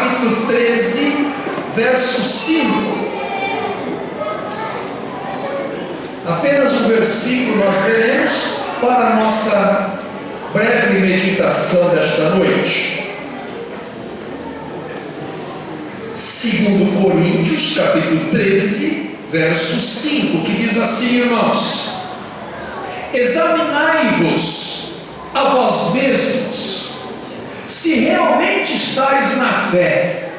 capítulo 13, verso 5. Apenas um versículo nós teremos para a nossa breve meditação desta noite. 2 Coríntios, capítulo 13, verso 5, que diz assim, irmãos: examinai-vos a vós mesmos, se realmente estáis na fé.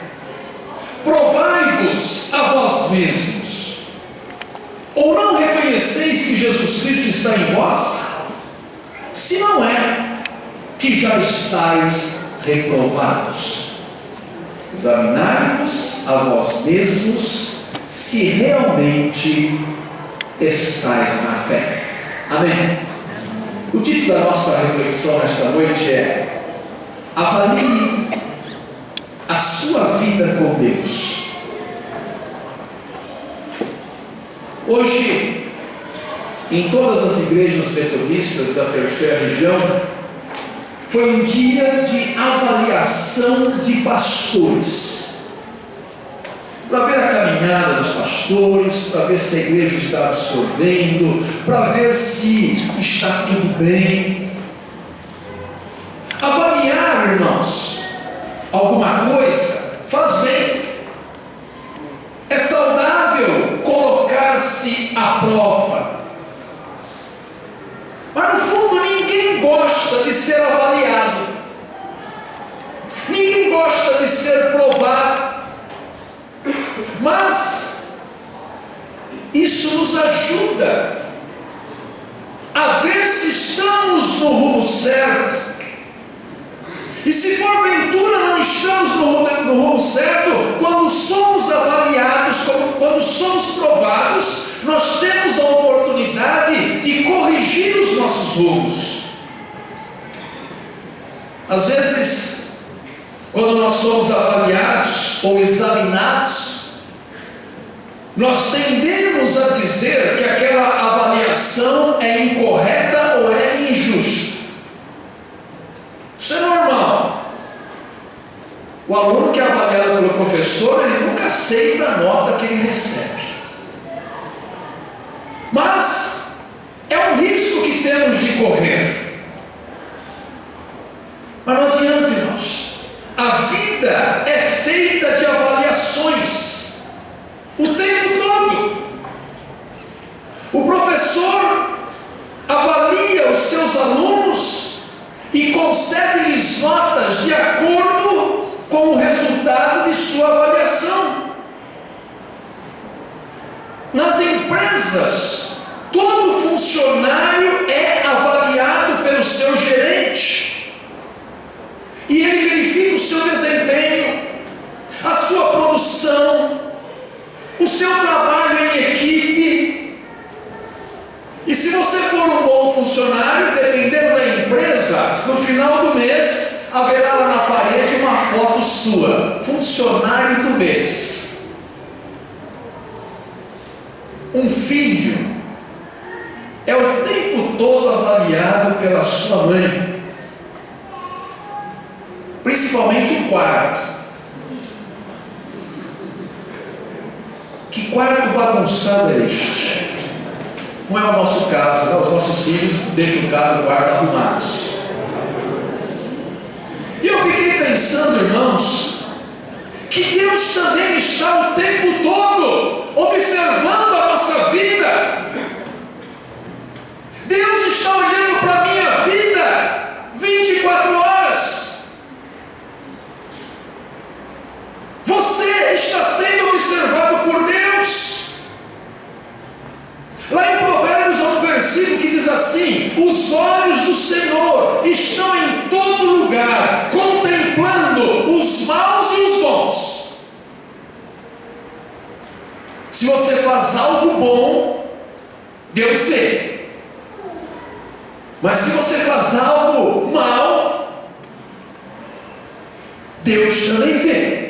Provai-vos a vós mesmos. Ou não reconheceis que Jesus Cristo está em vós? Se não é, que já estáis reprovados. Examinai-vos a vós mesmos, se realmente estáis na fé. Amém? O título da nossa reflexão nesta noite é: avalie a sua vida com Deus. Hoje, em todas as igrejas metodistas da terceira região, foi um dia de avaliação de pastores, para ver a caminhada dos pastores, para ver se a igreja está absorvendo, para ver se está tudo bem. Avaliar, irmãos, alguma coisa faz bem. É saudável colocar-se à prova. Mas no fundo ninguém gosta de ser avaliado. Ninguém gosta de ser provado. Mas isso nos ajuda a ver se estamos no rumo certo. E se porventura não estamos no rumo certo, quando somos avaliados, quando somos provados, nós temos a oportunidade de corrigir os nossos rumos. Às vezes, quando nós somos avaliados ou examinados, nós tendemos a dizer que aquela avaliação é incorreta ou é injusta. Isso é normal. O aluno que é avaliado pelo professor, ele nunca aceita a nota que ele recebe. Mas é um risco que temos de correr. Mas não adianta, irmãos. A vida é feita de avaliações o tempo todo. O professor avalia os seus alunos e concede-lhes notas de acordo com o resultado de sua avaliação. Nas empresas, todo funcionário é avaliado pelo seu gerente, e ele verifica o seu desempenho, a sua produção, o seu trabalho em equipe. E se você for um bom funcionário, dependendo da empresa, no final do mês haverá lá na parede uma foto sua, funcionário do mês. Um filho é o tempo todo avaliado pela sua mãe, principalmente o quarto. Que quarto bagunçado é este? Não é o nosso caso, né? Os nossos filhos deixam o quarto arrumados. E eu fiquei pensando, irmãos, que Deus também está o tempo todo observando a nossa vida. Deus está olhando para a minha vida 24 horas. Você está sendo observado por Deus. Lá em Provérbios há um versículo que diz assim: os olhos do Senhor estão em todo lugar, contemplando os maus e os bons. Se você faz algo bom, Deus vê. Mas se você faz algo mal, Deus também vê.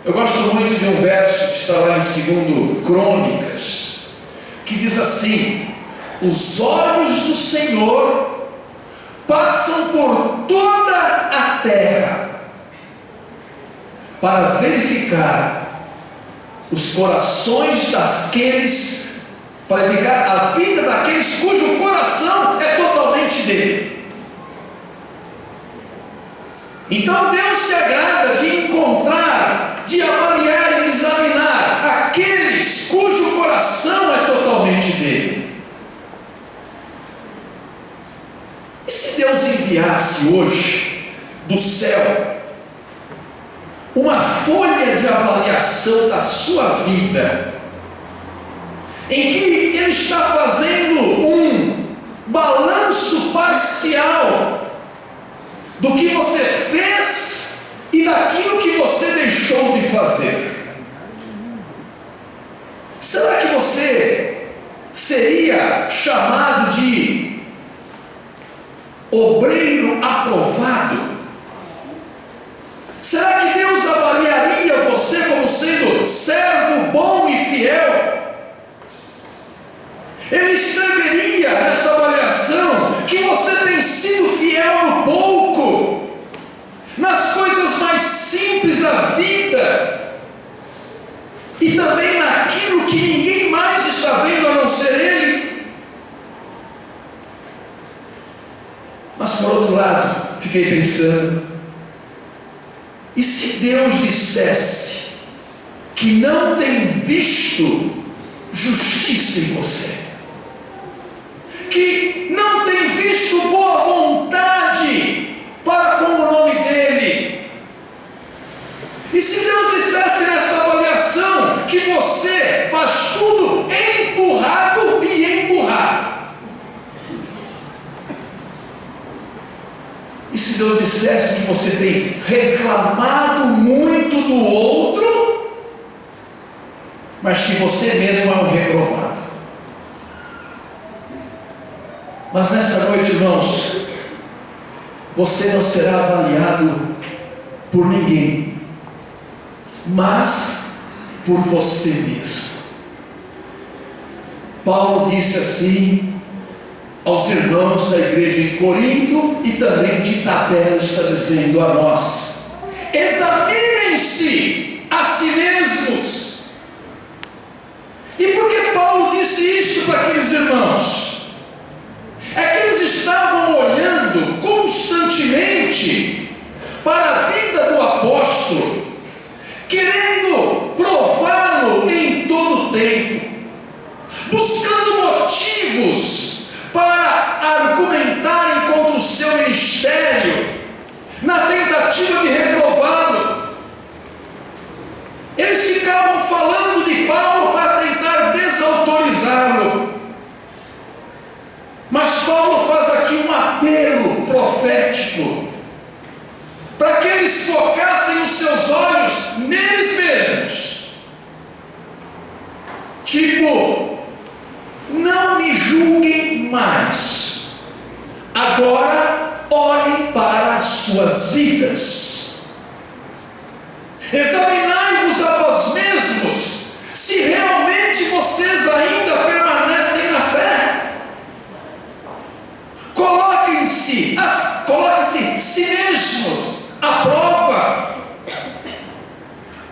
Eu gosto muito de um verso que está lá em 2 Crônicas, que diz assim: os olhos do Senhor passam por toda a terra para verificar os corações daqueles, para verificar a vida daqueles cujo coração é totalmente dele. Então Deus se agrada de encontrar, de avaliar e de examinar aqueles cujo coração é totalmente dele. E se Deus enviasse hoje do céu uma folha de avaliação da sua vida, em que Ele está fazendo um balanço parcial do que você fez e daquilo que você deixou de fazer, será que você seria chamado de obreiro aprovado? Será que Deus avaliaria você como sendo servo bom e fiel? Ele escreveria nesta avaliação que você tem sido fiel no pouco, nas coisas mais simples da vida, e também naquilo que ninguém mais está vendo a não ser Ele. Mas por outro lado, fiquei pensando, e se Deus dissesse que não tem visto justiça em você, que não tem visto boa vontade para com o nome dEle, e se Deus dissesse nessa avaliação que você faz tudo empurrado e emburrado, e se Deus dissesse que você tem reclamado muito do outro, mas que você mesmo é um reprovado? Mas nesta noite, irmãos, você não será avaliado por ninguém, mas por você mesmo. Paulo disse assim aos irmãos da igreja em Corinto, e também de tabela está dizendo a nós: examinem-se a si mesmos. E por que Paulo disse isto para aqueles irmãos? É que eles estavam olhando constantemente para a vida do apóstolo, querendo prová-lo em todo o tempo, buscando motivos para argumentarem contra o seu ministério, na tentativa de reprová-lo. Eles ficavam falando de Paulo para tentar desautorizá-lo. Mas Paulo faz aqui um apelo profético, para que eles focassem os seus olhos neles mesmos. Tipo, não me julguem mais, agora olhem para as suas vidas. Examinai-vos a vós mesmos, se realmente vocês ainda permanecem na fé. Coloquem-se si mesmos à prova.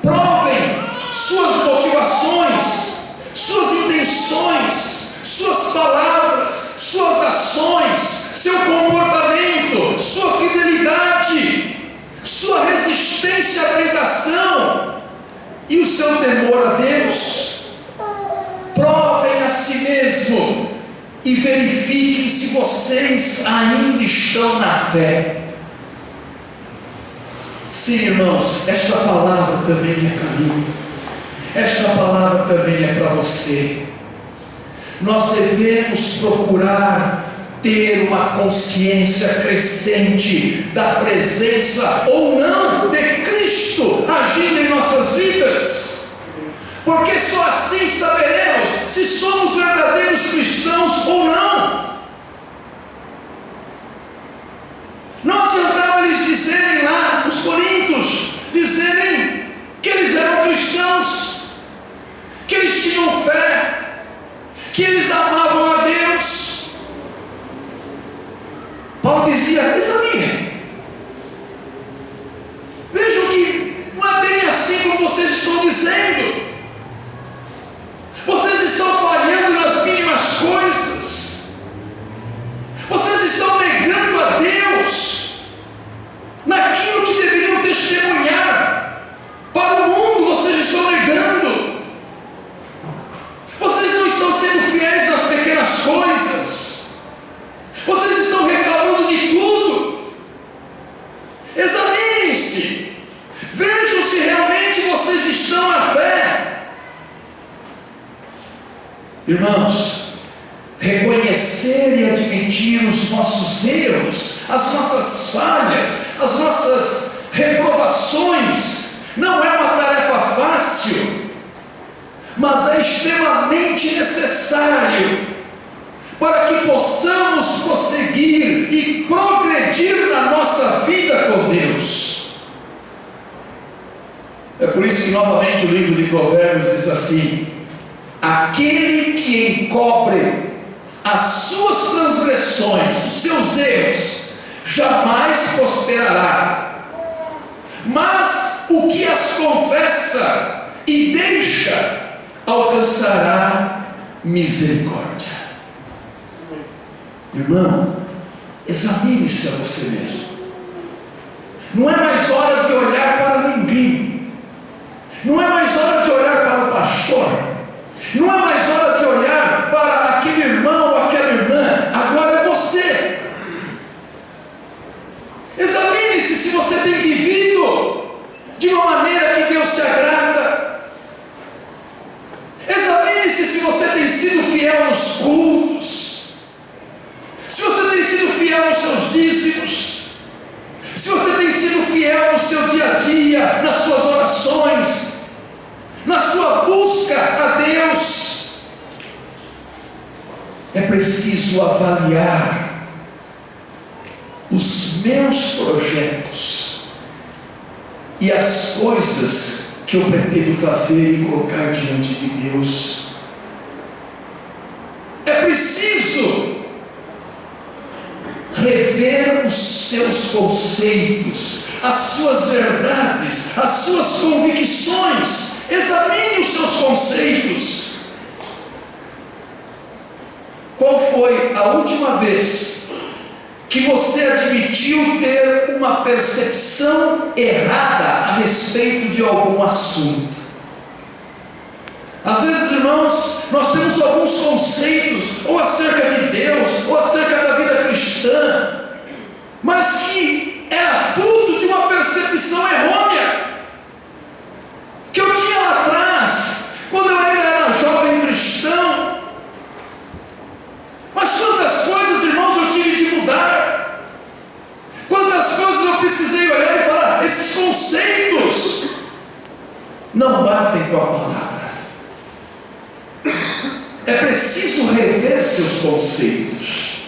Provem suas motivações, suas intenções, suas palavras, suas ações, seu comportamento, sua fidelidade, sua resistência à tentação e o seu temor a Deus. Provem a si mesmo e verifiquem se vocês ainda estão na fé. Sim, irmãos, esta palavra também é para mim, esta palavra também é para você. Nós devemos procurar ter uma consciência crescente da presença ou não de Cristo agindo em nossas vidas, porque só assim saberemos se somos verdadeiros cristãos ou não. Não adiantava eles dizerem lá, os coríntios, dizerem que eles eram cristãos, que eles tinham fé, que eles amavam a Deus. Paulo dizia: examinem, dizendo. Vocês estão falhando nas mínimas coisas. Vocês estão negando a Deus naquilo que deveriam testemunhar para o mundo. Vocês estão negando. Vocês não estão sendo fiéis nas pequenas coisas. Vocês estão reclamando de tudo. Examinem-se. Vejam se realmente vocês estão na fé. Irmãos, reconhecer e admitir os nossos erros, as nossas falhas, as nossas reprovações, não é uma tarefa fácil, mas é extremamente necessário para que possamos prosseguir e progredir na nossa vida com Deus. É por isso que novamente o livro de Provérbios diz assim: aquele que encobre as suas transgressões, os seus erros, jamais prosperará, mas o que as confessa e deixa, alcançará misericórdia. Irmão, examine-se a você mesmo. Não é mais hora de olhar para ninguém. Não é mais hora de olhar para o pastor. Não é mais hora de olhar para aquele irmão ou aquela irmã. Agora é você. Examine-se se você tem vivido de uma maneira que Deus se agrada. Examine-se se você tem sido fiel nos cultos, se você tem sido fiel nos seus dízimos, se você tem sido fiel no seu dia a dia, nas suas orações, na sua busca a Deus. É preciso avaliar os meus projetos e as coisas que eu pretendo fazer e colocar diante de Deus. É preciso rever os seus conceitos, as suas verdades, as suas convicções. Examine os seus conceitos. Qual foi a última vez que você admitiu ter uma percepção errada a respeito de algum assunto? Às vezes, irmãos, nós temos alguns conceitos, ou acerca de Deus, ou acerca da vida cristã, mas que era fruto de uma percepção errônea, que eu tinha lá atrás, quando eu ainda era jovem cristão. Mas quantas coisas, irmãos, eu tive de mudar, quantas coisas eu precisei olhar e falar: esses conceitos não batem com a palavra. É preciso rever seus conceitos,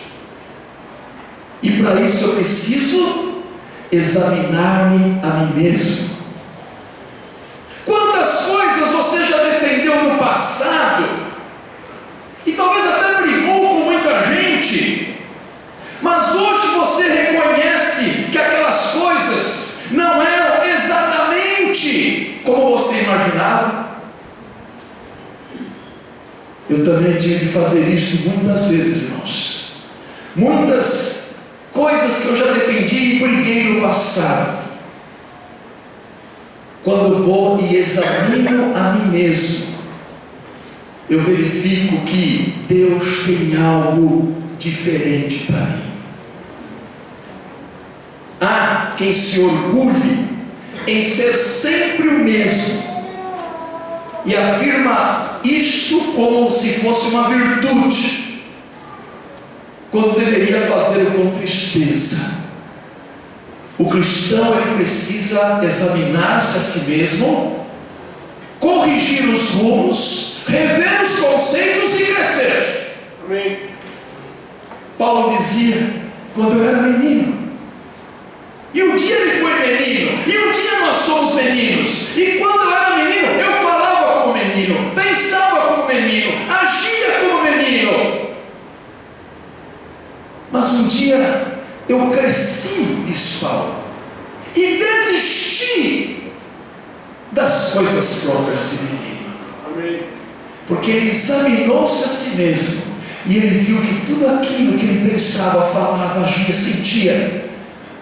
e para isso eu preciso examinar-me a mim mesmo. Quantas coisas você já defendeu no passado, e talvez até brigou com muita gente, mas hoje você reconhece que aquelas coisas não eram exatamente como você imaginava? Eu também tive que fazer isso muitas vezes, irmãos. Muitas coisas que eu já defendi e briguei no passado. Quando eu vou e examino a mim mesmo, eu verifico que Deus tem algo diferente para mim. Há quem se orgulhe em ser sempre o mesmo e afirma isto como se fosse uma virtude, quando deveria fazê-lo com tristeza. O cristão, ele precisa examinar-se a si mesmo, corrigir os rumos, rever os conceitos e crescer. Amém. Paulo dizia: quando eu era menino, e um dia ele foi menino, e um dia nós somos meninos, e quando eu era menino, eu falava como menino, pensava como menino, agia como menino. Mas um dia eu cresci, diz Paulo, e desisti das coisas próprias de menino. Porque ele examinou-se a si mesmo e ele viu que tudo aquilo que ele pensava, falava, agia, sentia,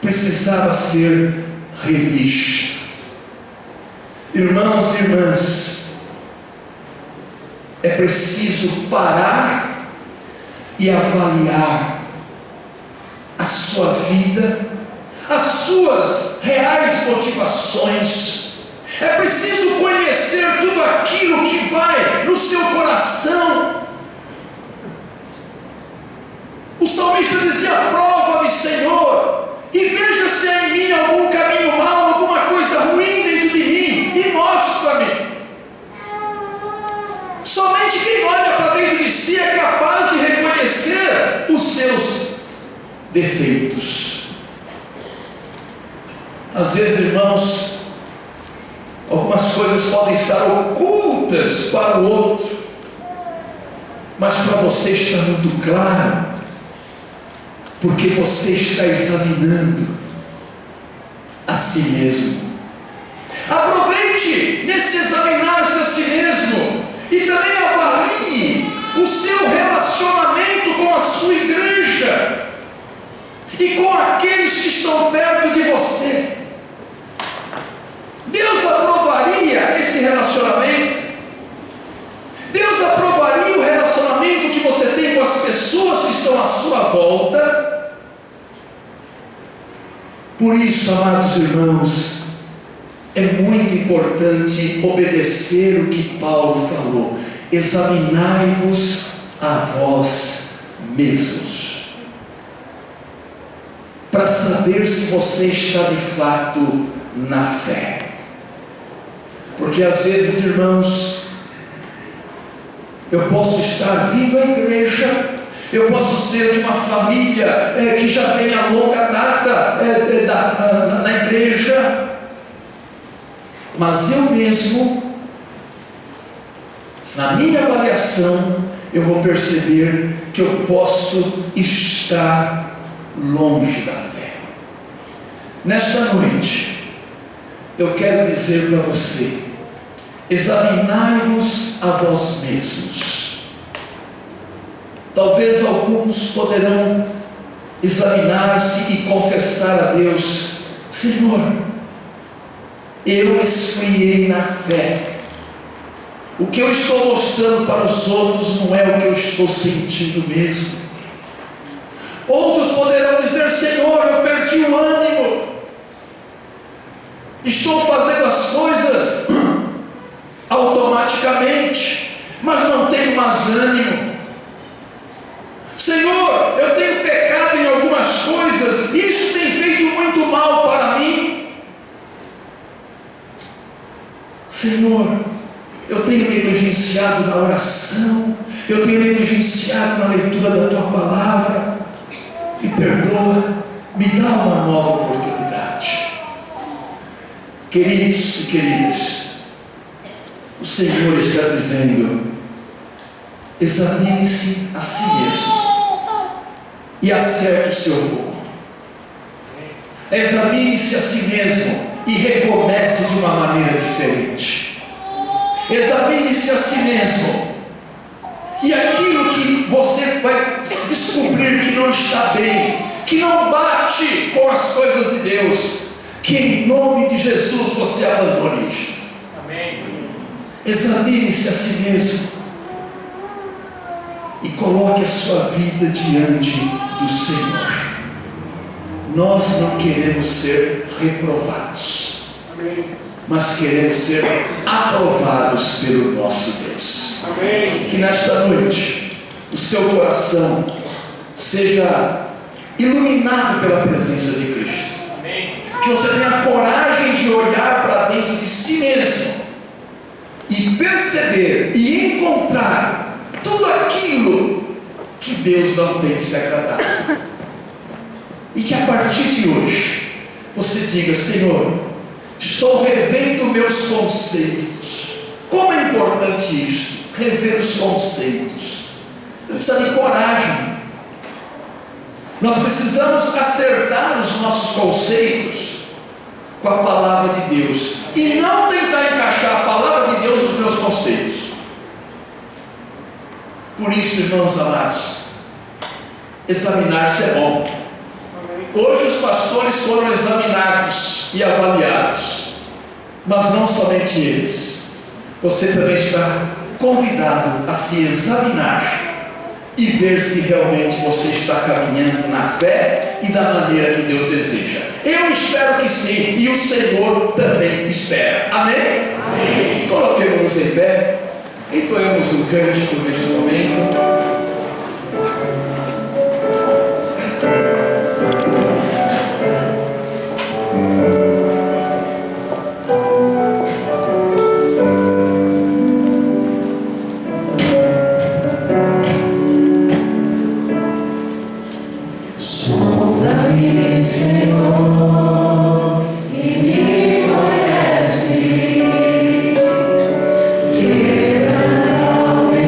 precisava ser revisto. Irmãos e irmãs, é preciso parar e avaliar a sua vida, as suas reais motivações. É preciso conhecer tudo aquilo que vai no seu coração. O salmista dizia: prova-me, Senhor, e veja se há em mim algum caminho mau, alguma coisa ruim dentro de mim, e mostra-me. Somente quem olha para dentro de si é capaz de reconhecer os seus defeitos. Às vezes, irmãos, algumas coisas podem estar ocultas para o outro, mas para você está muito claro, porque você está examinando a si mesmo. Aproveite nesse examinar-se a si mesmo e também avalie o seu relacionamento com a sua igreja e com aqueles que estão perto de você. Deus aprovaria esse relacionamento? Deus aprovaria o relacionamento que você tem com as pessoas que estão à sua volta? Por isso, amados irmãos, é muito importante obedecer o que Paulo falou: examinai-vos a vós mesmos, para saber se você está de fato na fé. Porque às vezes, irmãos, eu posso estar vindo à igreja, eu posso ser de uma família que já vem há longa data na igreja, mas eu mesmo, na minha avaliação, eu vou perceber que eu posso estar longe da fé. Nesta noite, eu quero dizer para você: examinai-vos a vós mesmos. Talvez alguns poderão examinar-se e confessar a Deus: Senhor, eu esfriei na fé. O que eu estou mostrando para os outros não é o que eu estou sentindo mesmo. Outros poderão dizer: Senhor, eu perdi o ânimo, estou fazendo as coisas automaticamente, mas não tenho mais ânimo. Senhor, eu tenho pecado em algumas coisas, isso tem feito muito mal para mim. Senhor, eu tenho negligenciado na oração, eu tenho negligenciado na leitura da Tua palavra. Me perdoa, me dá uma nova oportunidade. Queridos e queridas, o Senhor está dizendo: examine-se a si mesmo e acerte o seu rumo. Examine-se a si mesmo e recomece de uma maneira diferente. Examine-se a si mesmo, e aquilo que você vai descobrir que não está bem, que não bate com as coisas de Deus, que em nome de Jesus você abandone isto. Amém. Examine-se a si mesmo e coloque a sua vida diante do Senhor. Nós não queremos ser reprovados, amém, mas queremos ser aprovados pelo nosso Deus. Amém. Que nesta noite o seu coração seja iluminado pela presença de Cristo. Amém. Que você tenha coragem de olhar para dentro de si mesmo e perceber e encontrar tudo aquilo que Deus não tem se agradado. E que a partir de hoje você diga: Senhor, estou revendo meus conceitos. Como é importante isto, rever os conceitos. Precisa de coragem. Nós precisamos acertar os nossos conceitos com a palavra de Deus. e não tentar encaixar a palavra de Deus nos meus conceitos. Por isso, irmãos amados, examinar-se é bom. Hoje os pastores foram examinados e avaliados, mas não somente eles. Você também está convidado a se examinar e ver se realmente você está caminhando na fé e da maneira que Deus deseja. Eu espero que sim, e o Senhor também espera. Amém? Amém. Coloquemos-nos em pé, entoemos um cântico neste momento. Senhor, e me conhece, quebranta o meu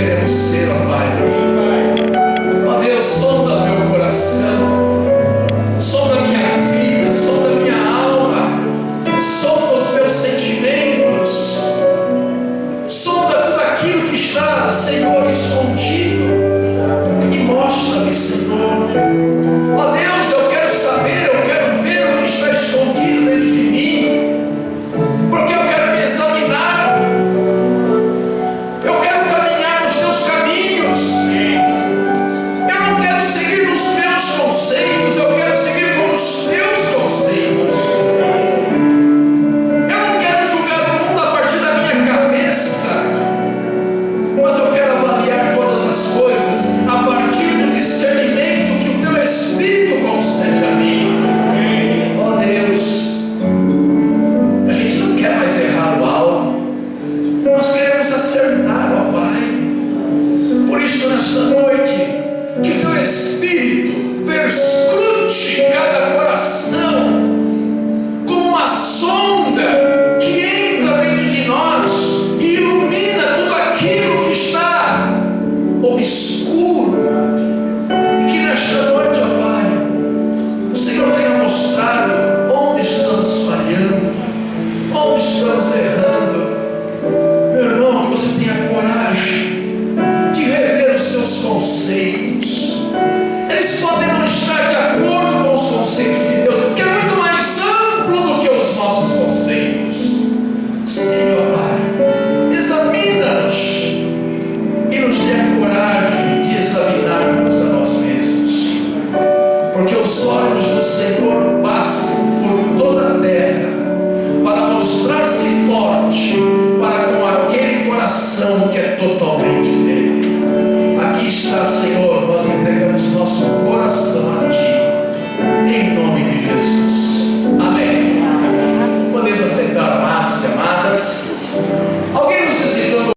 queremos ser, ó Pai. Ó Deus, sonda meu coração, sonda minha vida, sonda minha alma, sonda os meus sentimentos, sonda tudo aquilo que está, Senhor, escondido, e mostra-me, Senhor. Ó Deus, eu quero saber, eu quero ver o que está escondido dentro de mim, porque eu quero me examinar, eu quero caminhar nos teus caminhos, eu não quero seguir nos meus conceitos, eu quero seguir com os teus conceitos. Eu não quero julgar o mundo a partir da minha cabeça, mas eu quero avaliar todas as coisas a partir do discernimento que o teu Espírito concede a mim. Ó Deus, a gente não quer mais errar o alvo, nós queremos acertar, ó Pai. Por isso, nesta noite, que o teu Espírito perscrute cada coração como uma sonda que entra dentro de nós e ilumina tudo aquilo que está obscuro, e que nesta noite, ó Pai, o Senhor tenha mostrado onde estamos falhando, onde estamos errando. Meu irmão, que você tenha coragem de rever os seus conceitos. Eles podem não estar de acordo com os conceitos de Deus, que é muito mais amplo do que os nossos conceitos. Senhor Pai, examina-nos e nos dê a coragem de examinarmos a nós mesmos, porque os olhos do Senhor passam por toda a terra para mostrar-se forte para com aquele coração que é totalmente dele. Aqui está, Senhor, nós entregamos nosso coração a Ti, em nome de Jesus. Amém. Podeis aceitar, amados e amadas.